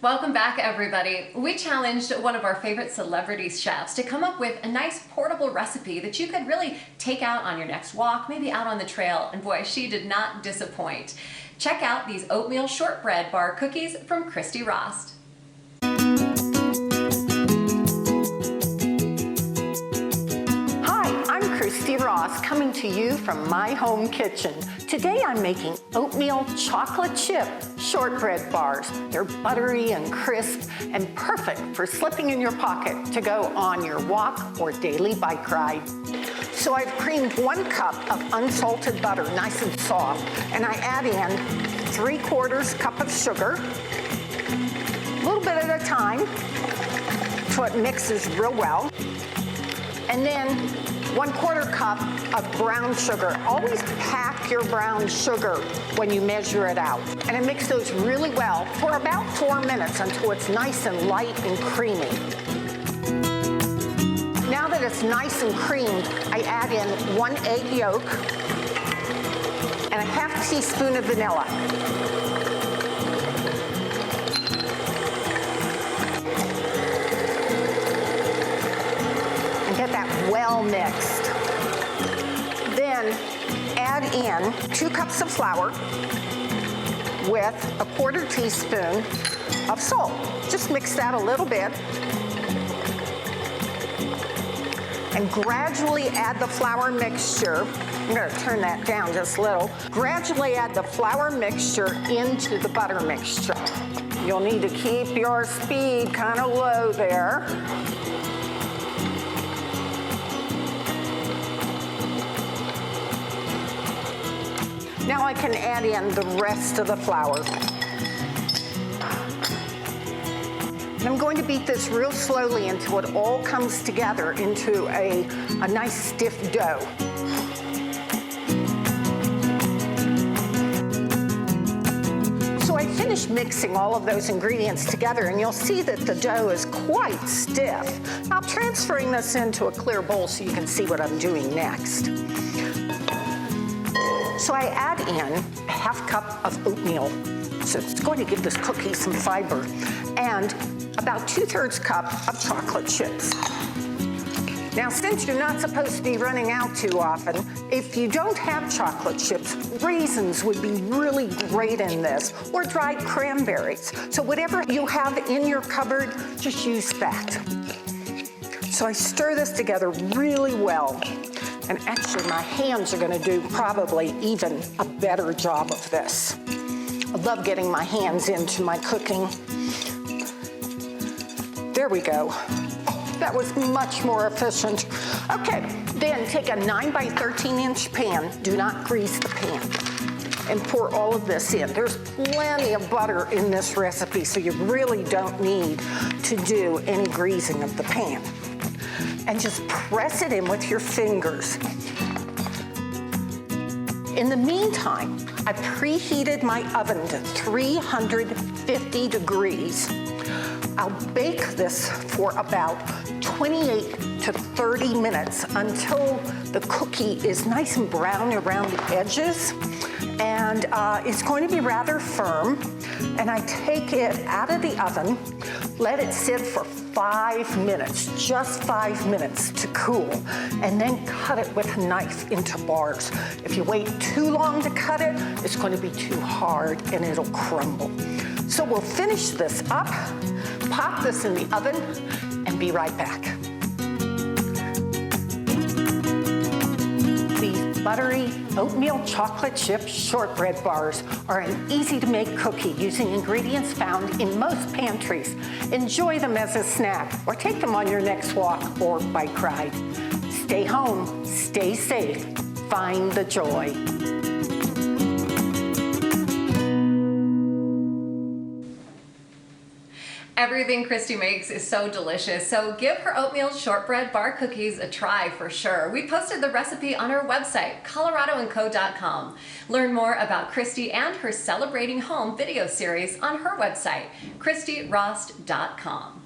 Welcome back, everybody. We challenged one of our favorite celebrity chefs to come up with a nice portable recipe that you could really take out on your next walk, maybe out on the trail, and boy, she did not disappoint. Check out these oatmeal shortbread bar cookies from Christy Rost. Christy Rost coming to you from my home kitchen. Today I'm making oatmeal chocolate chip shortbread bars. They're buttery and crisp and perfect for slipping in your pocket to go on your walk or daily bike ride. So I've creamed 1 cup of unsalted butter, nice and soft, and I add in 3/4 cup of sugar, a little bit at a time, so it mixes real well, and then 1/4 cup of brown sugar. Always pack your brown sugar when you measure it out. And I mix those really well for about 4 minutes until it's nice and light and creamy. Now that it's nice and creamed, I add in 1 egg yolk and a 1/2 teaspoon of vanilla. Get that well mixed. Then add in 2 cups of flour with a 1/4 teaspoon of salt. Just mix that a little bit. And gradually add the flour mixture. I'm gonna turn that down just a little. Gradually add the flour mixture into the butter mixture. You'll need to keep your speed kind of low there. Now I can add in the rest of the flour. And I'm going to beat this real slowly until it all comes together into a nice stiff dough. So I finished mixing all of those ingredients together, and you'll see that the dough is quite stiff. I'm transferring this into a clear bowl so you can see what I'm doing next. So I add in a 1/2 cup of oatmeal. So it's going to give this cookie some fiber. And about 2/3 cup of chocolate chips. Now, since you're not supposed to be running out too often, if you don't have chocolate chips, raisins would be really great in this, or dried cranberries. So whatever you have in your cupboard, just use that. So I stir this together really well. And actually, my hands are gonna do probably even a better job of this. I love getting my hands into my cooking. There we go. That was much more efficient. Okay, then take a 9 by 13 inch pan. Do not grease the pan. And pour all of this in. There's plenty of butter in this recipe, so you really don't need to do any greasing of the pan. And just press it in with your fingers. In the meantime, I preheated my oven to 350 degrees. I'll bake this for about 28 to 30 minutes until the cookie is nice and brown around the edges. And it's going to be rather firm. And I take it out of the oven, let it sit for 5 minutes, just 5 minutes to cool, and then cut it with a knife into bars. If you wait too long to cut it, it's going to be too hard and it'll crumble. So we'll finish this up, pop this in the oven, and be right back. Buttery oatmeal chocolate chip shortbread bars are an easy-to-make cookie using ingredients found in most pantries. Enjoy them as a snack or take them on your next walk or bike ride. Stay home, stay safe, find the joy. Everything Christy makes is so delicious, so give her oatmeal shortbread bar cookies a try for sure. We posted the recipe on our website, coloradoandco.com. Learn more about Christy and her Celebrating Home video series on her website, christyrost.com.